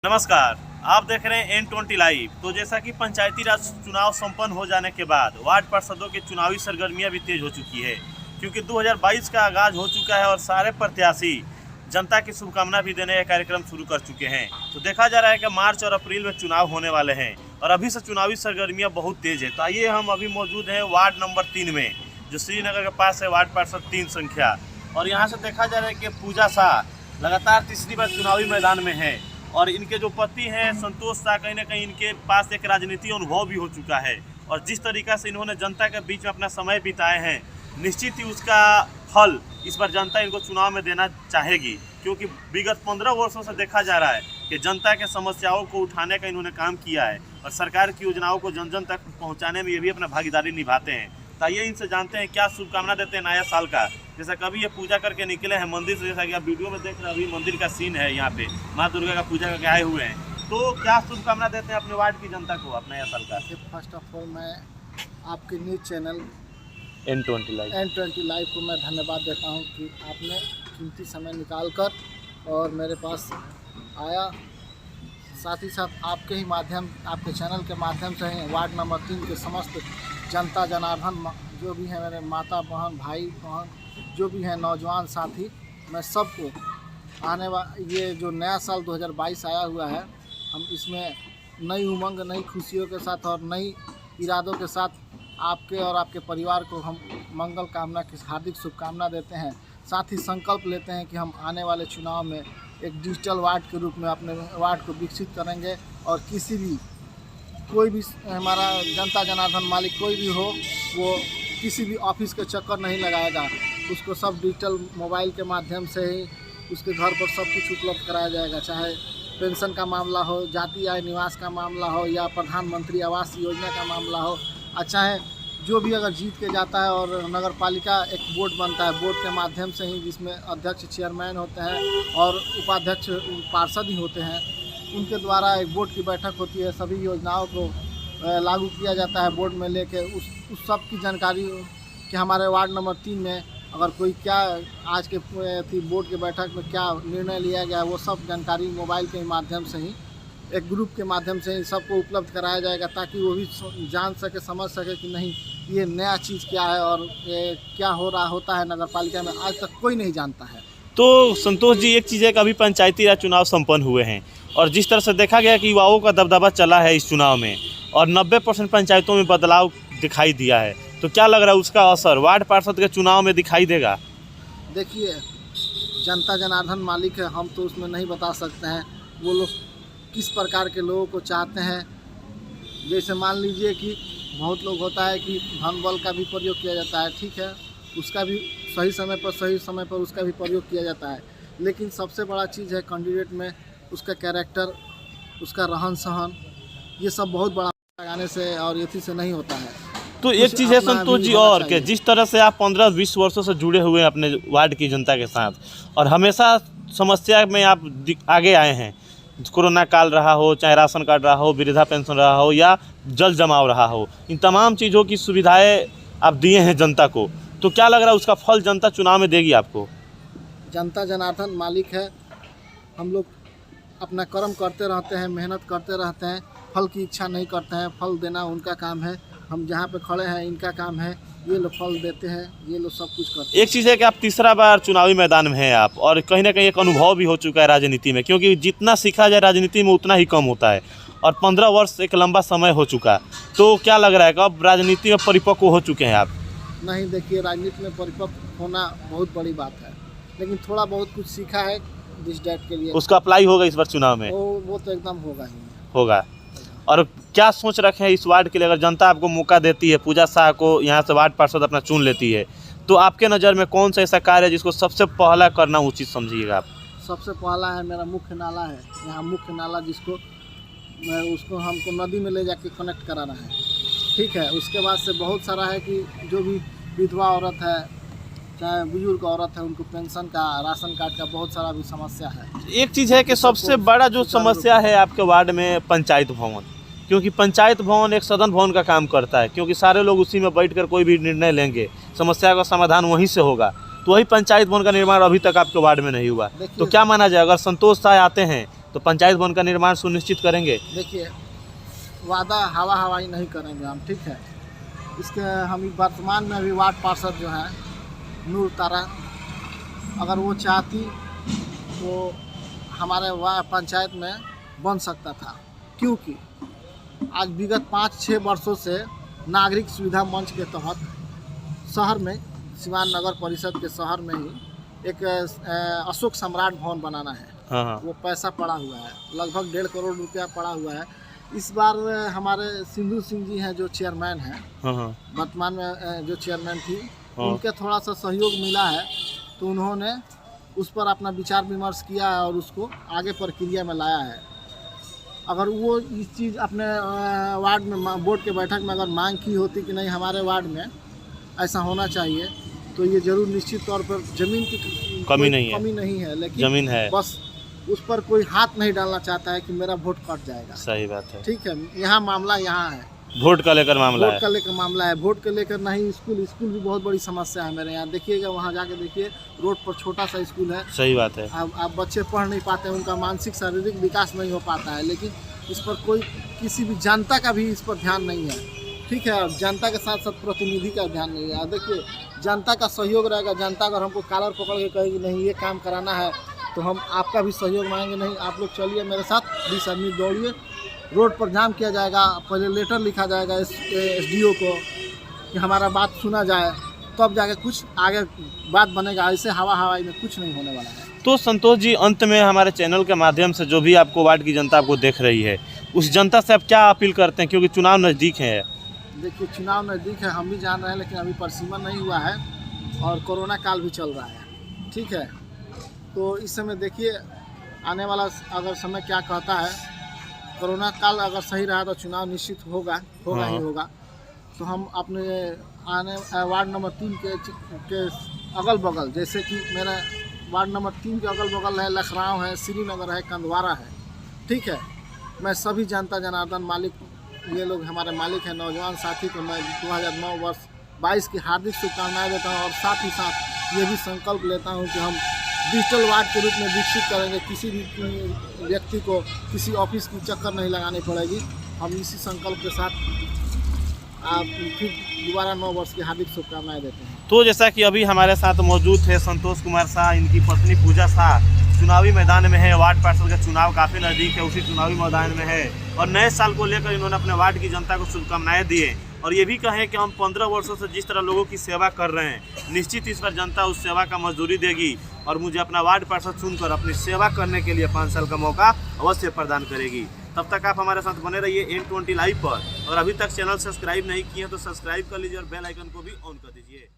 नमस्कार, आप देख रहे हैं N20 लाइव। तो जैसा कि पंचायती राज चुनाव संपन्न हो जाने के बाद वार्ड पार्षदों की चुनावी सरगर्मियां भी तेज हो चुकी है, क्योंकि 2022 का आगाज हो चुका है और सारे प्रत्याशी जनता की शुभकामना भी देने का कार्यक्रम शुरू कर चुके हैं। तो देखा जा रहा है कि मार्च और अप्रैल में चुनाव होने वाले हैं और अभी से चुनावी सरगर्मियाँ बहुत तेज है। तो आइए, हम अभी मौजूद हैं वार्ड नंबर 3 में, जो श्रीनगर के पास है, वार्ड पार्षद 3 संख्या। और यहाँ से देखा जा रहा है कि पूजा शाह लगातार तीसरी बार चुनावी मैदान में है और इनके जो पति हैं संतोष शाह, कहीं ना कहीं इनके पास एक राजनीतिक अनुभव भी हो चुका है। और जिस तरीक़ा से इन्होंने जनता के बीच में अपना समय बिताए हैं, निश्चित ही उसका फल इस बार जनता इनको चुनाव में देना चाहेगी, क्योंकि विगत 15 वर्षों से देखा जा रहा है कि जनता के समस्याओं को उठाने का इन्होंने काम किया है और सरकार की योजनाओं को जन जन तक पहुँचाने में ये भी अपना भागीदारी निभाते हैं। तो आइए इनसे जानते हैं क्या शुभकामना देते हैं नया साल का। जैसा कभी ये पूजा करके निकले हैं मंदिर से, जैसा कि आप वीडियो में देख रहे हैं, अभी मंदिर का सीन है, यहाँ पे माँ दुर्गा का पूजा करके आए हुए हैं। तो क्या शुभकामना देते हैं अपने वार्ड की जनता को अपने नया साल का? फर्स्ट ऑफ ऑल मैं आपके न्यूज़ चैनल N20 लाइव को मैं धन्यवाद देता हूँ कि आपने कीमती समय निकाल कर और मेरे पास आया। साथ ही साथ आपके ही माध्यम, आपके चैनल के माध्यम से ही वार्ड नंबर 3 के समस्त जनता जनार्दन जो भी है, मेरे माता बहन भाई बहन जो भी हैं, नौजवान साथी, मैं सबको ये जो नया साल 2022 आया हुआ है, हम इसमें नई उमंग, नई खुशियों के साथ और नई इरादों के साथ आपके और आपके परिवार को हम मंगल कामना की हार्दिक शुभकामना देते हैं। साथ ही संकल्प लेते हैं कि हम आने वाले चुनाव में एक डिजिटल वार्ड के रूप में अपने वार्ड को विकसित करेंगे और किसी भी कोई भी हमारा जनता जनार्दन मालिक कोई भी हो, वो किसी भी ऑफिस के चक्कर नहीं लगाएगा। उसको सब डिजिटल मोबाइल के माध्यम से ही उसके घर पर सब कुछ उपलब्ध कराया जाएगा, चाहे पेंशन का मामला हो, जाति आय निवास का मामला हो, या प्रधानमंत्री आवास योजना का मामला हो, चाहे जो भी अगर जीत के जाता है और नगर पालिका एक बोर्ड बनता है, बोर्ड के माध्यम से ही, जिसमें अध्यक्ष चेयरमैन होते हैं और उपाध्यक्ष पार्षद ही होते हैं, उनके द्वारा एक बोर्ड की बैठक होती है, सभी योजनाओं को लागू किया जाता है बोर्ड में लेके। उस सब की जानकारी कि हमारे वार्ड नंबर 3 में अगर कोई क्या आज के बोर्ड के बैठक में क्या निर्णय लिया गया, वो सब जानकारी मोबाइल के माध्यम से ही, एक ग्रुप के माध्यम से ही सबको उपलब्ध कराया जाएगा, ताकि वो भी जान सके, समझ सके कि नहीं ये नया चीज़ क्या है और ये क्या होता है नगर पालिका में, आज तक कोई नहीं जानता है। तो संतोष जी, एक चीज़ है कि अभी पंचायती राज चुनाव संपन्न हुए हैं और जिस तरह से देखा गया कि युवाओं का दबदबा चला है इस चुनाव में और 90% पंचायतों में बदलाव दिखाई दिया है, तो क्या लग रहा है उसका असर वार्ड पार्षद के चुनाव में दिखाई देगा? देखिए, जनता जनार्दन मालिक है, हम तो उसमें नहीं बता सकते हैं वो लोग किस प्रकार के लोगों को चाहते हैं। जैसे मान लीजिए कि बहुत लोग होता है कि धन बल का भी प्रयोग किया जाता है, ठीक है, उसका भी सही समय पर उसका भी प्रयोग किया जाता है, लेकिन सबसे बड़ा चीज़ है कैंडिडेट में उसका कैरेक्टर, उसका रहन सहन, ये सब बहुत बड़ा लगाने से और यथी से नहीं होता है। तो एक चीज़ है संतोष जी, और कि जिस तरह से आप 15-20 वर्षों से जुड़े हुए हैं अपने वार्ड की जनता के साथ और हमेशा समस्या में आप आगे आए हैं, कोरोना काल रहा हो, चाहे राशन कार्ड रहा हो, वृद्धा पेंशन रहा हो या जल जमाव रहा हो, इन तमाम चीज़ों की सुविधाएं आप दिए हैं जनता को, तो क्या लग रहा है उसका फल जनता चुनाव में देगी आपको? जनता जनार्दन मालिक है, हम लोग अपना कर्म करते रहते हैं, मेहनत करते रहते हैं, फल की इच्छा नहीं करते हैं, फल देना उनका काम है। हम जहाँ पे खड़े हैं इनका काम है, ये लोग फल देते हैं, ये लोग सब कुछ करते हैं। एक चीज़ है कि आप तीसरा बार चुनावी मैदान में हैं आप, और कहीं ना कहीं एक अनुभव भी हो चुका है राजनीति में, क्योंकि जितना सीखा जाए राजनीति में उतना ही कम होता है और 15 वर्ष एक लंबा समय हो चुका। तो क्या लग रहा है कि अब राजनीति में परिपक्व हो चुके हैं आप? नहीं, देखिए, राजनीति में परिपक्व होना बहुत बड़ी बात है, लेकिन थोड़ा बहुत कुछ सीखा है जिस डेट के लिए, उसका अप्लाई होगा इस बार चुनाव में? वो तो एकदम होगा ही होगा। और क्या सोच रखे हैं इस वार्ड के लिए, अगर जनता आपको मौका देती है, पूजा शाह को यहाँ से वार्ड पार्षद अपना चुन लेती है, तो आपके नज़र में कौन सा ऐसा कार्य है जिसको सबसे पहला करना उचित समझिएगा आप? सबसे पहला है मेरा मुख्य नाला है, यहाँ मुख्य नाला जिसको उसको हमको नदी में ले जाके कनेक्ट कराना है, ठीक है। उसके बाद से बहुत सारा है कि जो भी विधवा औरत है, चाहे बुजुर्ग औरत है, उनको पेंशन का, राशन कार्ड का बहुत सारा भी समस्या है। एक चीज़ है कि सबसे बड़ा जो समस्या है आपके वार्ड में पंचायत भवन, क्योंकि पंचायत भवन एक सदन भवन का काम करता है, क्योंकि सारे लोग उसी में बैठकर कोई भी निर्णय लेंगे, समस्या का समाधान वहीं से होगा। तो वही पंचायत भवन का निर्माण अभी तक आपके वार्ड में नहीं हुआ, तो क्या माना जाए अगर संतोष शाह आते हैं तो पंचायत भवन का निर्माण सुनिश्चित करेंगे? देखिए, वादा हवा हवाई नहीं करेंगे हम, ठीक है। इसके हम वर्तमान में अभी वार्ड पार्षद जो हैं नूर तारा, अगर वो चाहती तो हमारे पंचायत में बन सकता था, क्योंकि आज विगत 5-6 वर्षों से नागरिक सुविधा मंच के तहत शहर में, सिवान नगर परिषद के शहर में ही एक अशोक सम्राट भवन बनाना है। हाँ। वो पैसा पड़ा हुआ है, लगभग 1.5 करोड़ रुपया पड़ा हुआ है। इस बार हमारे सिंधु सिंह जी हैं जो चेयरमैन हैं, हाँ। वर्तमान में जो चेयरमैन थी, हाँ। उनके थोड़ा सा सहयोग मिला है, तो उन्होंने उस पर अपना विचार विमर्श किया है और उसको आगे प्रक्रिया में लाया है। अगर वो इस चीज़ अपने वार्ड में बोर्ड के बैठक में अगर मांग की होती कि नहीं हमारे वार्ड में ऐसा होना चाहिए, तो ये जरूर निश्चित तौर पर जमीन की कमी नहीं है, लेकिन जमीन है, बस उस पर कोई हाथ नहीं डालना चाहता है कि मेरा वोट कट जाएगा। सही बात है, ठीक है। यहाँ मामला यहाँ है, वोट का लेकर मामला है, वोट का लेकर मामला है। वोट के लेकर नहीं, स्कूल भी बहुत बड़ी समस्या है मेरे यहाँ। देखिएगा, वहाँ जाके देखिए, रोड पर छोटा सा स्कूल है। सही बात है। अब बच्चे पढ़ नहीं पाते, उनका मानसिक शारीरिक विकास नहीं हो पाता है, लेकिन इस पर कोई किसी भी जनता का भी इस पर ध्यान नहीं है, ठीक है। और जनता के साथ साथ प्रतिनिधि का ध्यान नहीं है। देखिए, जनता का सहयोग रहेगा। जनता अगर हमको कॉलर पकड़ के कहेगी नहीं ये काम कराना है, तो हम आपका भी सहयोग मांगेंगे। नहीं, आप लोग चलिए मेरे साथ, 20 आदमी दौड़िए, रोड पर जाम किया जाएगा, पहले लेटर लिखा जाएगा SDO को कि हमारा बात सुना जाए, तब जाके कुछ आगे बात बनेगा। ऐसे हवा हवाई में कुछ नहीं होने वाला है। तो संतोष जी, अंत में हमारे चैनल के माध्यम से जो भी आपको वार्ड की जनता आपको देख रही है, उस जनता से आप क्या अपील करते हैं, क्योंकि चुनाव नज़दीक है? देखिए, चुनाव नज़दीक है, हम भी जान रहे हैं, लेकिन अभी परिसीमन नहीं हुआ है और कोरोना काल भी चल रहा है, ठीक है। तो इस समय देखिए, आने वाला अगर समय क्या कहता है, कोरोना काल अगर सही रहा तो चुनाव निश्चित होगा ही होगा। तो हम अपने आने वार्ड नंबर 3 के अगल बगल, जैसे कि मेरा वार्ड नंबर 3 के अगल बगल है लखराव है, श्रीनगर है, कंदवारा है, ठीक है। मैं सभी जनता जनार्दन मालिक, ये लोग हमारे मालिक हैं, नौजवान साथी को मैं 2009 वर्ष 22 की हार्दिक शुभकामनाएं देता हूं। और साथ ही साथ ये भी संकल्प लेता हूं कि हम डिजिटल वार्ड के रूप में विकसित करेंगे। किसी भी व्यक्ति को किसी ऑफिस की चक्कर नहीं लगानी पड़ेगी। हम इसी संकल्प के साथ आप फिर दोबारा 9 वर्ष की हार्दिक शुभकामनाएं देते हैं। तो जैसा कि अभी हमारे साथ मौजूद थे संतोष कुमार शाह, इनकी पत्नी पूजा शाह चुनावी मैदान में है। वार्ड पार्षद का चुनाव काफ़ी नज़दीक है, उसी चुनावी मैदान में है और नए साल को लेकर इन्होंने अपने वार्ड की जनता को शुभकामनाएं दिए और ये भी कहें कि हम 15 वर्षों से जिस तरह लोगों की सेवा कर रहे हैं, निश्चित इस पर जनता उस सेवा का मजदूरी देगी और मुझे अपना वार्ड पार्षद चुनकर अपनी सेवा करने के लिए 5 साल का मौका अवश्य प्रदान करेगी। तब तक आप हमारे साथ बने रहिए N20 लाइव पर, और अभी तक चैनल सब्सक्राइब नहीं किए तो सब्सक्राइब कर लीजिए और बेल आइकन को भी ऑन कर दीजिए।